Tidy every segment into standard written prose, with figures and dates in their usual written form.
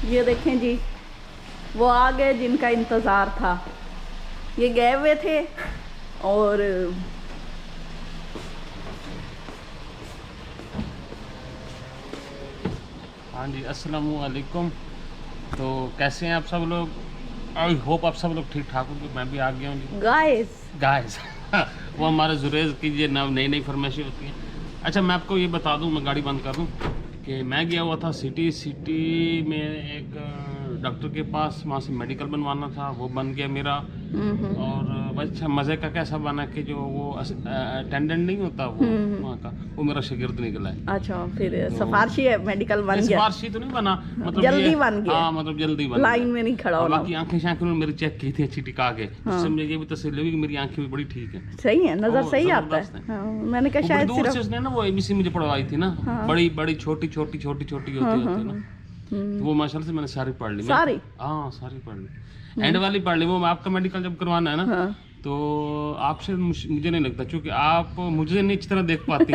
ये देखें जी, वो आ गए जिनका इंतज़ार था। ये गए हुए थे और हाँ जी, अस्सलामु अलैकुम। तो कैसे हैं आप सब लोग? आई होप आप सब लोग ठीक ठाक होंगे। मैं भी आ गया हूँ जी गाइस वो हमारे जुरेज की ये नई नई फरमाइशें होती हैं। अच्छा, मैं आपको ये बता दूँ, मैं गाड़ी बंद कर दूँ कि मैं गया हुआ था सिटी में एक डॉक्टर के पास, वहाँ से मेडिकल बनवाना था, वो बन गया मेरा। और अच्छा मज़े का कैसा बना कि जो वो अटेंडेंट नहीं होता वो वहाँ का, वो मेरा शागिर्द निकला है। अच्छा, फिर तो सिफारशी है, मेडिकल बन गया। सिफारशी तो नहीं बना, मतलब जल्दी बन गया। हाँ, मतलब जल्दी बन लाइन गया। में नहीं खड़ा होना। बाकी आंखें शांखें उन्होंने मेरी चेक की थी अच्छी टिका के, उससे मुझे ये भी तसल्ली हुई कि मेरी आंखें भी बड़ी ठीक है। सही है, नजर हाँ, सही आता जबरदस्त है। है। हाँ, मैंने कहा वो शायद बड़ी दूर से सिर्फ उसने ना वो एबीसी मुझे पढ़वाई थी ना, बड़ी बड़ी छोटी छोटी छोटी छोटी होती है ना, तो वो माशाल्लाह से मैंने सारी पढ़ ली। सारी? हाँ, सारी पढ़ ली। एंड वाली पढ़ ली। वो आपका मेडिकल जब करवाना है ना, तो आपसे मुझे नहीं लगता, क्योंकि आप मुझे नहीं अच्छी तरह देख पाती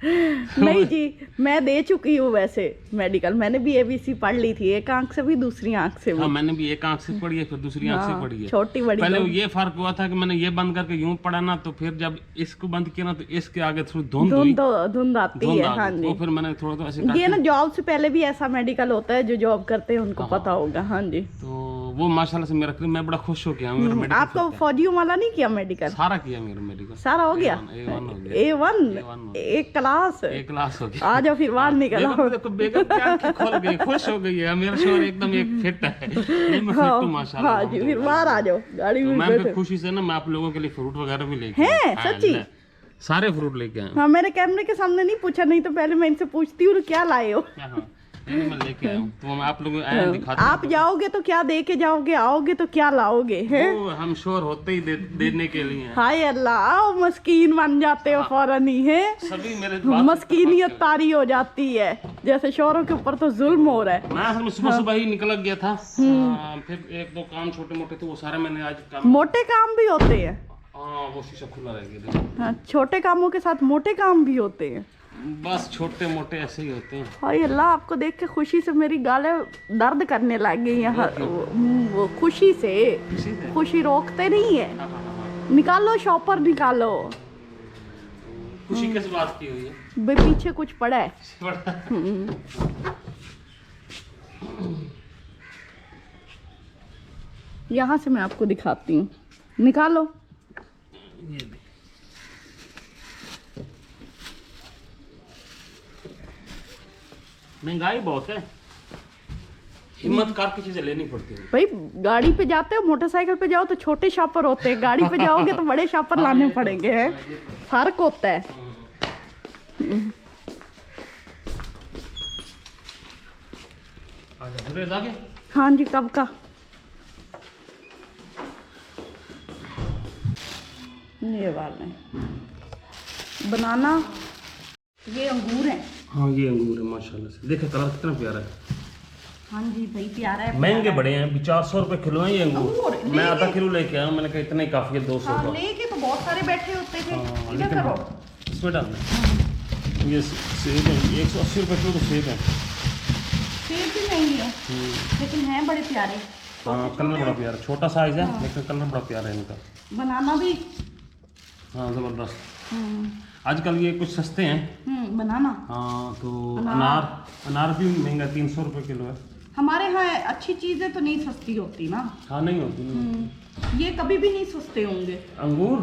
नहीं जी, मैं दे चुकी हूँ वैसे मेडिकल। मैंने भी एबीसी पढ़ ली थी, एक आंख से भी दूसरी आंख से भी। हाँ, मैंने भी एक आंख से पढ़ी है, फिर दूसरी आंख से पढ़ी है। छोटी बड़ी पहले ये फर्क हुआ था कि मैंने ये बंद करके यूं पढ़ा ना, तो फिर जब इसको बंद किया ना, तो इसके आगे थोड़ी धुंध आती है। हाँ जी, तो फिर मैंने थोड़ा तो ऐसे ये ना जॉब से पहले भी ऐसा मेडिकल होता है, जो जॉब करते हैं उनको पता होगा। हाँ जी, तो वो माशाल्लाह से मेरा मैं बड़ा खुश हो गया। मेरा मेडिकल आपको फौजियों वाला नहीं किया मेडिकल? सारा किया मेरा मेडिकल, सारा हो गया। A1 हो गया। A1 एक क्लास हो गया। आ जाओ फिर बाहर निकल आओ। देखो बेगम की आंखें खुल गई, खुश हो गई है। मेरा शोर एकदम एक फिट है, मैं फिट हूं माशाल्लाह। हाँ जी, फिर बाहर आ जाओ गाड़ी में मैं फिर खुशी से ना, मैं आप लोगों के लिए फ्रूट वगैरह भी लेके आया। हैं? सच्ची? सारे फ्रूट लेके आया। हाँ, मेरे कैमरे के सामने नहीं पूछा, नहीं तो पहले मैं इनसे पूछती हूँ क्या लाए हो। नहीं, मैं लेके आया हूँ, तो मैं आप लोगों को दिखाता हूँ। आप जाओगे तो क्या दे के जाओगे, आओगे तो क्या लाओगे? हैं? हम श्योर होते ही देने के लिए। हाय अल्लाह, आओ मस्कीन बन जाते हो फौरन ही। है सभी मेरे मस्कीनियत तारी हो जाती है, जैसे शोरों के ऊपर तो जुल्म हो रहा है। मैं असल में सुबह ही निकल गया था, फिर एक दो काम छोटे मोटे थे, वो सारे मैंने आज काम। मोटे काम भी होते हैं। हाँ, वो शीशा खुला रह गया। हाँ, छोटे कामों के साथ मोटे काम भी होते हैं। बस छोटे मोटे ऐसे ही होते हैं। हाय अल्लाह, आपको देख के खुशी से मेरी गालें दर्द करने लग गई हैं। वो खुशी से खुशी रोकते नहीं है। निकालो शॉपर, निकालो। खुशी किस बात की हुई है? बे पीछे कुछ पड़ा है। यहाँ से मैं आपको दिखाती हूँ, निकालो। महंगाई बहुत है, हिम्मत करके चीजें लेनी पड़ती है भाई। गाड़ी पे जाते हो, मोटरसाइकिल पे जाओ तो छोटे शॉपर होते हैं, गाड़ी पे जाओगे तो बड़े शॉपर लाने पड़ेंगे। हैं, फर्क होता है। हाँ जी, कब का? ये वाले बनाना, ये अंगूर है। हाँ, ये अंगूर है माशाल्लाह से। देखो कलर कितना प्यारा है। हाँ जी भाई, प्यारा है। महंगे बड़े हैं, 400 रुपए किलो है ये अंगूर। मैं आधा किलो लेके आया, मैंने कहा इतना ही काफी है, 200 का। लेके तो बहुत सारे बैठे होते थे। इधर करो, इसमें डालना। ये सेब है, 180 रुपए किलो तो सेब है। सेब भी महंगी है, लेकिन हैं बड़े प्यारे। हाँ, कलर बड़ा प्यारा, छोटा साइज है लेकिन कलर बड़ा प्यारा है इनका। बनाना भी हाँ, जबरदस्त। आजकल ये कुछ सस्ते हैं। बनाना। हाँ, तो अनार भी महंगा, 300 रुपए किलो है। हमारे यहाँ अच्छी चीजें तो नहीं सस्ती होती ना। हाँ, नहीं होती। ये कभी भी नहीं सस्ते होंगे अंगूर।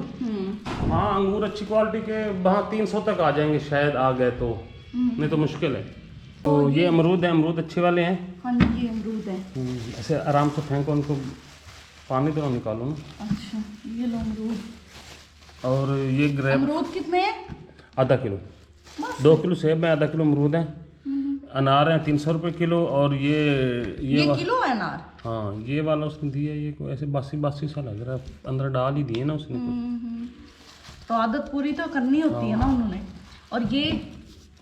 हाँ, अंगूर अच्छी क्वालिटी के वहाँ 300 तक आ जाएंगे शायद, आ गए तो, नहीं तो मुश्किल है। तो ये अमरूद है, अमरूद अच्छे वाले हैं। हाँ जी, ये अमरूद है। ऐसे आराम से फेंको उनको, पानी तो निकालो ना। अच्छा, ये लो अमरूद। और ये ग्रेप अमरूद कितने हैं? आधा किलो। 2 किलो सेब है, आधा किलो अमरूद है। अनार है 300 रुपए किलो। और ये किलो है अनार? हाँ, ये वाला उसने दिया, ये को ऐसे बासी सा लग रहा है, अंदर डाल ही दिए ना उसने कुछ। तो आदत पूरी तो करनी होती है ना उन्होंने। और ये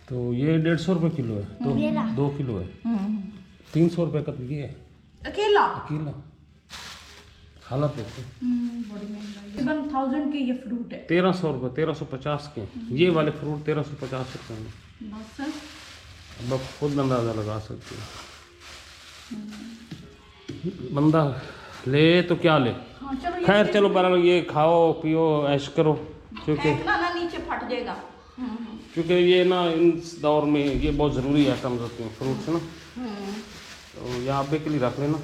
तो ये 150 रुपए किलो है, तो 2 किलो है। 300 रुपए का तो ये है अकेला। हालत देखो। बड़ी महंगाई है। 1000 के ये फ्रूट है। 1300 रुपये, 1350 के ये वाले फ्रूट 1350 रुपये में। बस अब आप खुद अंदाजा लगा सकते हो। बंदा ले तो क्या ले। हाँ, चलो खैर चलो बहरहाल ये खाओ पियो ऐश करो, क्योंकि फेंकना ना, नीचे फट जाएगा। क्योंकि ये ना इस दौर में ये बहुत ज़रूरी आइटम्स होती हैं फ्रूट्स ना, तो ये आप भी के लिए रख लेना।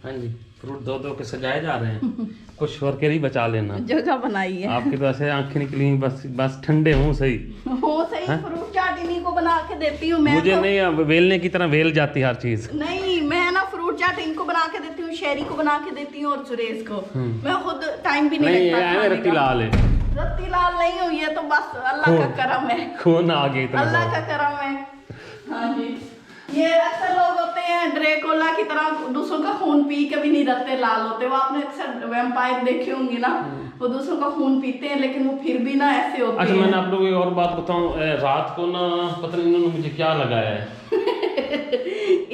हाँ जी, फ्रूट दो दो के सजाए जा रहे हैं, कुछ और के नहीं बचा लेना। जगह बनाई है आपकी तो ऐसे आंखें निकली बस बस ठंडे हूँ सही हो सही। फ्रूट चाट इन्हीं को बना के देती हूँ मैं। मुझे तो नहीं अब वेलने की तरह वेल जाती हर चीज। नहीं, मैं ना फ्रूट चाट इनको बना के देती हूँ, शेरी को बना के देती हूँ और सुरेश को। मैं खुद टाइम भी नहीं लगता। रत्ती लाल है, रत्ती लाल नहीं हुई है तो बस अल्लाह का करम है, खून आ गया इतना अल्लाह का करम है। हाँ जी, ये अक्सर लोग होते हैं ड्रेकोला की तरह दूसरों का खून पी के भी नहीं रत्ते लाल होते। वो आपने अक्सर वैम्पायर देखे होंगे ना, वो दूसरों का खून पीते हैं लेकिन वो फिर भी ना ऐसे होते हैं। अच्छा मैंने आप लोगों को एक और बात बताऊं, रात को ना पता नहीं इन्होंने मुझे क्या लगाया है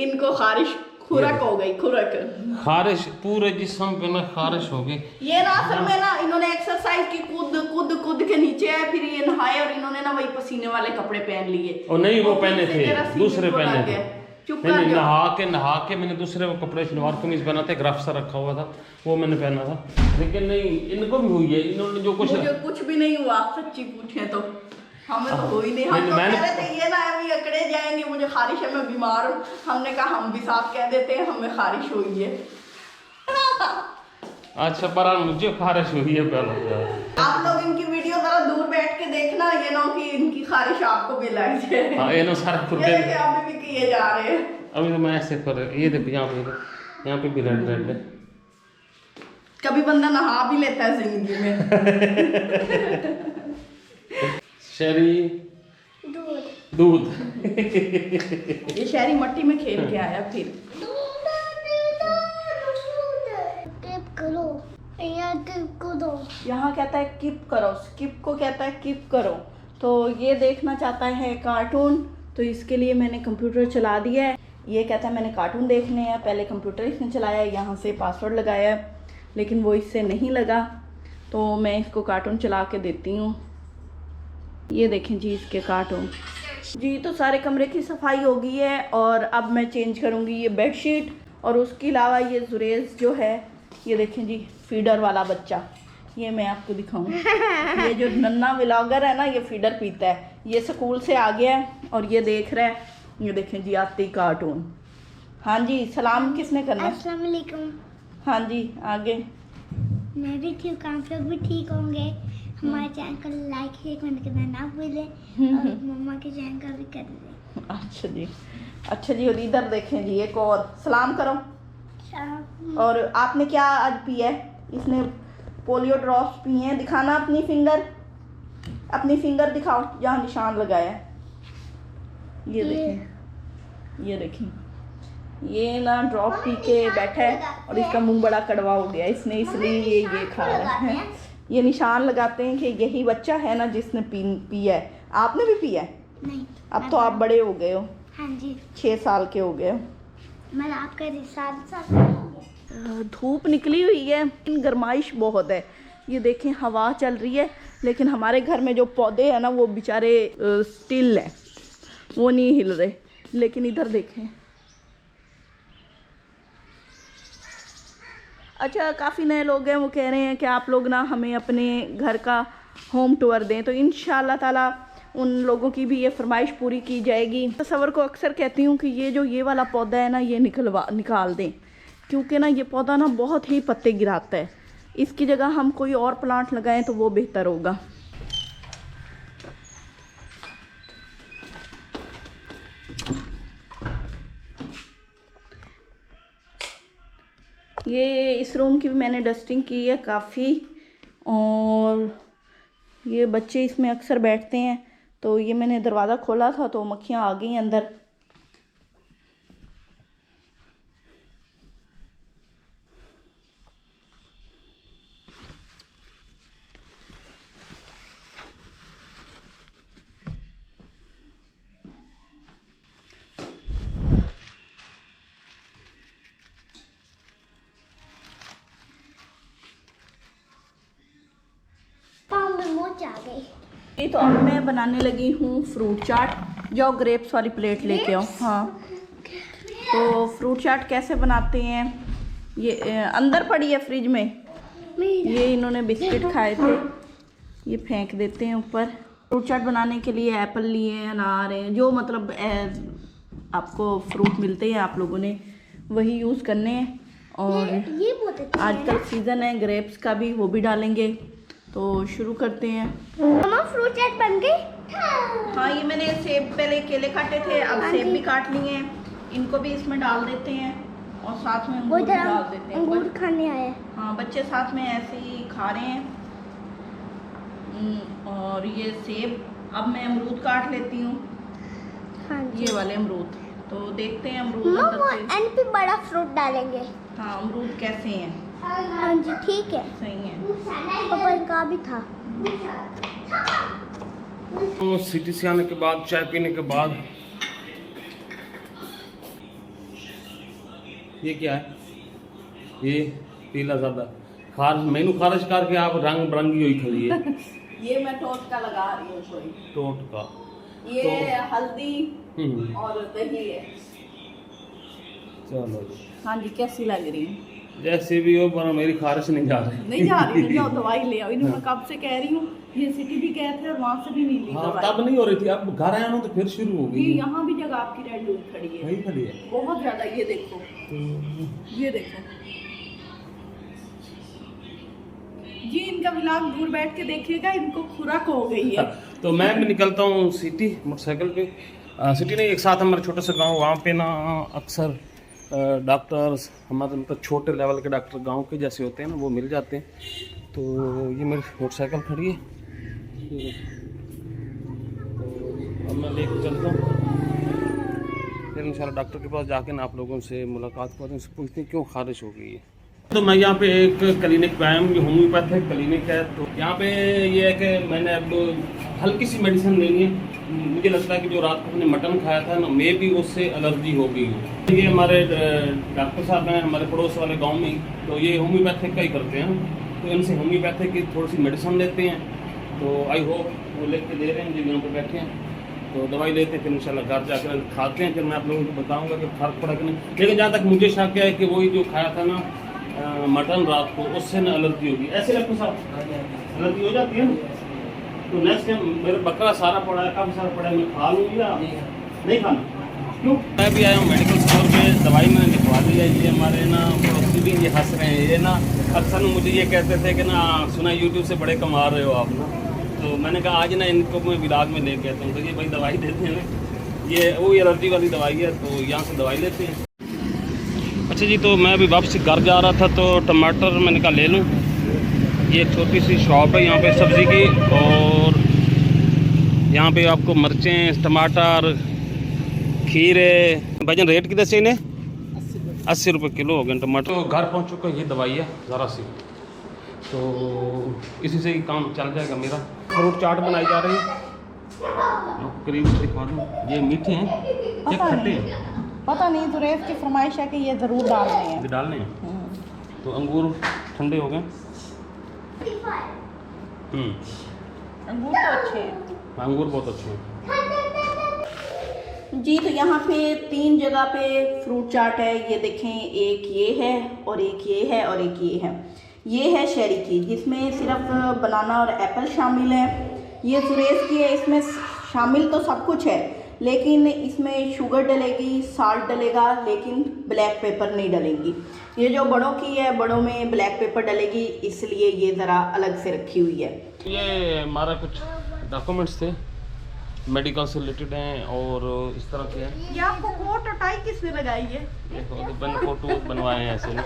इनको खारिश खुरक हो गई, खुरक खारिश पूरे जिस्म पे ना खारिश हो गई। ये ना असल में ना इन्होंने एक्सरसाइज की, कूद कूद कूद के नीचे आए, फिर ये नहाए और इन्होंने ना वही पसीने वाले कपड़े पहन लिए। और नहीं वो पहने थे, दूसरे पहने थे। चुप नहीं कर नहा के मैंने दूसरे वो कपड़े शलवार कमीज पहना था, ग्राफ सा रखा हुआ था वो मैंने पहना था, लेकिन नहीं इनको भी हुई है। इन्होंने जो कुछ मुझे कुछ भी नहीं हुआ, सच्ची पूछे तो हमें तो हो ही नहीं। हम तो कह रहे थे ये ना अभी अकड़े जाएंगे, मुझे खारिश है, मैं बीमार हूँ। हमने कहा हम भी साफ कह देते हैं हमें खारिश हुई है। अच्छा पर मुझे खारिश हुई है पहले। आप लोग इनकी वीडियो जरा दूर बैठ के देखना, ये ना कि इनकी खारिश आपको भी लग जाए। हाँ ये ना सारा ये देखिए अभी भी किए जा रहे हैं। अभी तो मैं ऐसे कर ये देखो यहाँ पे भी रेड रेड है। कभी बंदा नहा भी लेता है जिंदगी में। शहरी दूध ये शहरी मट्टी में खेल के आया फिर। यहाँ कहता है किप करो, स्किप को कहता है किप करो। तो ये देखना चाहता है कार्टून, तो इसके लिए मैंने कंप्यूटर चला दिया है। ये कहता है मैंने कार्टून देखने हैं, पहले कंप्यूटर इसने चलाया, यहाँ से पासवर्ड लगाया है लेकिन वो इससे नहीं लगा, तो मैं इसको कार्टून चला के देती हूँ। ये देखें जी इसके कार्टून जी। तो सारे कमरे की सफाई हो गई है और अब मैं चेंज करूँगी ये बेडशीट। और उसके अलावा ये जुरेज जो है, ये देखें जी फीडर वाला बच्चा, ये मैं आपको दिखाऊँ। ये जो नन्ना व्लॉगर है ना, ये फीडर पीता है। ये स्कूल से आ गया है और ये देख रहा है, ये देखें जी आती कार्टून। हाँ जी, सलाम किसने करना? अस्सलाम वालेकुम। हाँ जी आगे। मैं भी ठीक हूँ, आप लोग भी ठीक होंगे। हमारे चैनल को लाइक कमेंट करना ना भूलें और मम्मा के चैनल को भी कर दें। अच्छा जी, अच्छा जी। और इधर देखें जी एक और, सलाम करो। और आपने क्या आज पिया है? इसने पोलियो ड्रॉप्स पिए हैं। दिखाना अपनी फिंगर, अपनी फिंगर दिखाओ जहाँ निशान लगाया है। ये देखें, ये देखें, ये ना ड्रॉप पी के बैठा है और इसका मुंह बड़ा कड़वा हो गया इसने, इसलिए ये खा रहा है। ये निशान लगाते हैं कि यही बच्चा है ना जिसने पिया है। आपने भी पिया है? नहीं, अब तो आप बड़े हो गए हो। हाँ जी, 6 साल के हो गए हो। मैं आपका 7 साल। धूप निकली हुई है, गर्माइश बहुत है। ये देखें हवा चल रही है, लेकिन हमारे घर में जो पौधे हैं ना वो बेचारे स्टिल हैं, वो नहीं हिल रहे। लेकिन इधर देखें, अच्छा काफ़ी नए लोग हैं, वो कह रहे हैं कि आप लोग ना हमें अपने घर का होम टूर दें, तो इंशाल्लाह ताला उन लोगों की भी ये फरमाइश पूरी की जाएगी। तस्वर को अक्सर कहती हूँ कि ये जो ये वाला पौधा है ना, ये निकाल दें, क्योंकि ना ये पौधा ना बहुत ही पत्ते गिराता है। इसकी जगह हम कोई और प्लांट लगाएं तो वो बेहतर होगा। ये इस रूम की भी मैंने डस्टिंग की है काफ़ी, और ये बच्चे इसमें अक्सर बैठते हैं, तो ये मैंने दरवाज़ा खोला था तो मक्खियाँ आ गई अंदर। पाँव में मोच आ गई। तो अब मैं बनाने लगी हूँ फ्रूट चाट। जाओ ग्रेप्स वाली प्लेट लेके आओ। हाँ, तो फ्रूट चाट कैसे बनाते हैं, ये अंदर पड़ी है फ्रिज में। ये इन्होंने बिस्किट खाए थे, ये फेंक देते हैं ऊपर। फ्रूट चाट बनाने के लिए एप्पल लिए हैं, अनार हैं, जो मतलब आपको फ्रूट मिलते हैं आप लोगों ने वही यूज़ करने हैं। और ये बहुत अच्छा आजकल सीज़न है ग्रेप्स का भी, वो भी डालेंगे। तो शुरू करते हैं। मम्मा फ्रूट चाट बन गई। हाँ, ये मैंने सेब, पहले केले काटे थे, अब सेब भी काट लिए हैं, इनको भी इसमें डाल देते हैं और साथ में अंगूर भी डाल देते हैं। अंगूर खाने आए। हाँ, बच्चे साथ में ऐसे ही खा रहे हैं। और ये सेब, अब मैं अमरूद काट लेती हूँ। हाँ जी। ये वाले अमरूद, तो देखते हैं अमरूद मम्मा अंदर से। एंड पे बड़ा फ्रूट डालेंगे। हाँ, अमरूद कैसे हैं? हाँ जी ठीक है। सही है। पापा का भी था। तो सिटी से आने के बाद, चाय पीने के बाद, ये क्या है? ये पीला ज़्यादा मैनू खारिज करके आप रंग बिरंगी हुई खड़ी है। ये मैं टोटका लगा रही हूँ कोई। टोटका। ये हल्दी और दही है। चलो जी। हाँ जी, कैसी लग रही है? जैसे भी हो, पर मेरी खारिश नहीं जा रही। नहीं जा रही, जाओ दवाई ले आओ। इन्हें मैं कब से कह रही हूँ, ये सिटी भी गए थे और वहाँ से भी नहीं ली हाँ, दवाई। तब नहीं हो रही थी, अब घर आया हूँ तो फिर शुरू हो गई। यहाँ भी जगह आपकी रेड हुई खड़ी है, वही खड़ी है। बहुत ज्यादा। ये देखो, ये देखो जी, इनका व्लॉग दूर बैठ के देखिएगा, इनको खुराक हो गई है। तो मैं भी निकलता हूँ सिटी मोटरसाइकिल पे। सिटी नहीं, एक साथ हमारे छोटे से गांव, वहाँ पे ना अक्सर डॉक्टर्स, हमारे मतलब छोटे लेवल के डॉक्टर गांव के जैसे होते हैं ना, वो मिल जाते हैं। तो ये मेरी मोटरसाइकिल खड़ी है, तो अब मैं लेकर चलता हूँ। फिर इंशाल्लाह डॉक्टर के पास जाके ना आप लोगों से मुलाकात करते हैं, उनसे पूछते हैं क्यों खारिश हो गई है। तो मैं यहाँ पे एक क्लिनिक पे आया हूँ, होम्योपैथिक क्लिनिक है। तो यहाँ पे ये है कि मैंने अब हल्की सी मेडिसिन लेनी है। मुझे लगता है कि जो रात को मैंने मटन खाया था ना, मे भी उससे एलर्जी हो गई है। ये हमारे डॉक्टर साहब हैं, हमारे पड़ोस वाले गांव में, तो ये होम्योपैथिक का ही करते हैं। तो इनसे होम्योपैथिक की थोड़ी सी मेडिसिन लेते हैं। तो आई होप वो लेके दे रहे हैं, जो यहाँ पर बैठे हैं। तो दवाई लेते हैं, फिर इंशाल्लाह घर जाकर खाते हैं, फिर मैं आप लोगों को बताऊँगा कि फ़र्क पड़ा कि नहीं। लेकिन जहाँ तक मुझे शक है कि वही जो खाया था ना मटन रात को, उससे ना एलर्जी होगी। ऐसे डॉक्टर साहब एलर्जी हो जाती है ना, तो नेक्स्ट टाइम मेरा बकरा सारा पड़ा है, काफ़ी सारा पड़ा है, मैं खा लूँ या नहीं खाना? क्यों? मैं भी आया हूँ मेडिकल स्टोर पे, दवाई मैंने लिखवा दी है। ये हमारे ना पड़ोसी भी ये हंस रहे हैं। ये ना अक्सर मुझे ये कहते थे कि ना सुना यूट्यूब से बड़े कमा रहे हो आप ना। तो मैंने कहा आज ना इनको मैं विराग में लेके आता हूँ। तो ये भाई दवाई देते हैं ना, ये वो एलर्जी वाली दवाई है, तो यहाँ से दवाई लेते हैं। अच्छा जी, तो मैं अभी वापसी घर जा रहा था, तो टमाटर मैंने कहा ले लूँ। ये एक छोटी सी शॉप है यहाँ पे सब्ज़ी की, और यहाँ पे आपको मिर्चें, टमाटर, खीरे, भाईजान रेट कितने से इन्हें? 80 रुपये किलो हो गए टमाटर। तो घर पहुँच चुका, ये दवाई है ज़रा सी, तो इसी से ही काम चल जाएगा मेरा। फ्रूट चाट बनाई जा रही है, करीब से दिखा दूँ। ये मीठे हैं, ये खट्टे हैं, पता नहीं, जुरैफ की फरमाइश है कि ये ज़रूर डालने हैं। ये डालने हैं। तो अंगूर ठंडे हो गए। अंगूर तो अच्छे हैं, अंगूर बहुत अच्छे हैं जी। तो यहाँ पे 3 जगह पे फ्रूट चाट है। ये देखें, एक ये है और एक ये है और एक ये है। ये है शेरी की, जिसमें सिर्फ बनाना और एप्पल शामिल है। ये सुरेश की है, इसमें शामिल तो सब कुछ है, लेकिन इसमें शुगर डलेगी, साल्ट डलेगा, लेकिन ब्लैक पेपर नहीं डलेगी। ये जो बड़ों की है, बड़ों में ब्लैक पेपर डलेगी, इसलिए ये ज़रा अलग से रखी हुई है। ये हमारा कुछ डॉक्यूमेंट्स थे, मेडिकल से रिलेटेड हैं और इस तरह के हैं। ये आपको कोट और टाई किसने लगाई है? देखो तो मैंने फोटो बनवाए हैं ऐसे ना।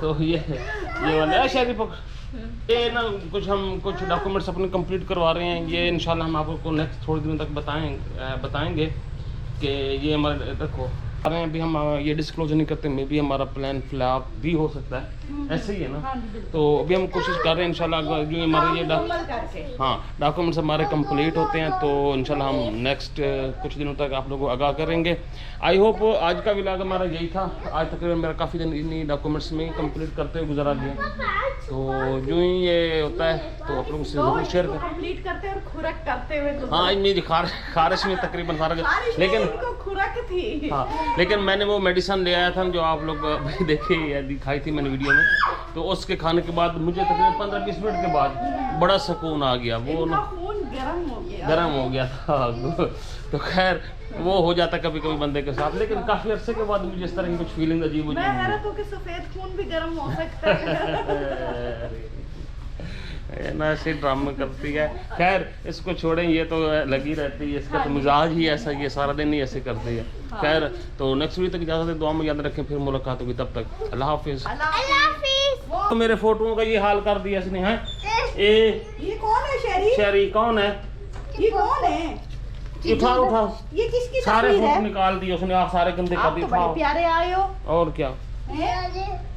तो ये वाला है शायद ये ना कुछ डॉक्यूमेंट्स अपने कंप्लीट करवा रहे हैं। ये इंशाल्लाह हम आपको नेक्स्ट थोड़े दिनों तक बताएंगे कि ये हमारे देखो रहे हैं अभी हम ये डिस्क्लोज नहीं करते, मे भी हमारा प्लान फ्लॉप भी हो सकता है, ऐसे ही है ना। हाँ जी, बिल्कुल। तो अभी हम कोशिश कर रहे हैं इंशाल्लाह जो हमारे ये मुकम्मल करके। हाँ डॉक्यूमेंट्स हमारे कंप्लीट होते हैं तो इंशाल्लाह हम नेक्स्ट कुछ दिनों तक आप लोगों को आगाह करेंगे। आई होप आज का व्लॉग हमारा यही था। आज तकरीबन मेरा काफ़ी दिन इन्हीं डॉक्यूमेंट्स में कंप्लीट करते हुए गुजरा दिया। तो जो ही ये होता है तो आप लोगों से ज़रूर शेयर करें। कंप्लीट करते और खुरक करते हुए हाँ मेरी खारिश में तकरीबन सारा लेकिन खुरक थी। हाँ लेकिन मैंने वो मेडिसिन ले आया था जो आप लोग अभी देखे या दिखाई थी मैंने वीडियो में, तो उसके खाने के बाद मुझे तकरीबन 15-20 मिनट के बाद बड़ा सुकून आ गया। वो इनका खून गर्म हो गया था तो खैर वो हो जाता कभी कभी बंदे के साथ, लेकिन काफ़ी अरसे के बाद मुझे इस तरह की कुछ फीलिंग अजीब मैं हैरत हूँ कि सफेद खून भी गर्म हो सकता है। ना ऐसे ड्रामे करती है। खैर इसको छोड़ें, ये तो लगी रहती है, इसका तो मिजाज ही ऐसा ही है, सारा दिन ही ऐसे करती है। खैर तो नेक्स्ट वीक तक इजाज़त है, दुआ में याद रखें, फिर मुलाकात होगी, तब तक अल्लाह हाफिज़। तो मेरे फोटोओं का ये हाल कर दिया इसने है। ये कौन है शेरी? शेरी कौन है? ये कौन है? उठा ये किसकी सारे तस्वीर फोटो है? निकाल दिए उसने, आप सारे गंदे कर आप दिए। तो बड़े प्यारे आए हो। और क्या हैं?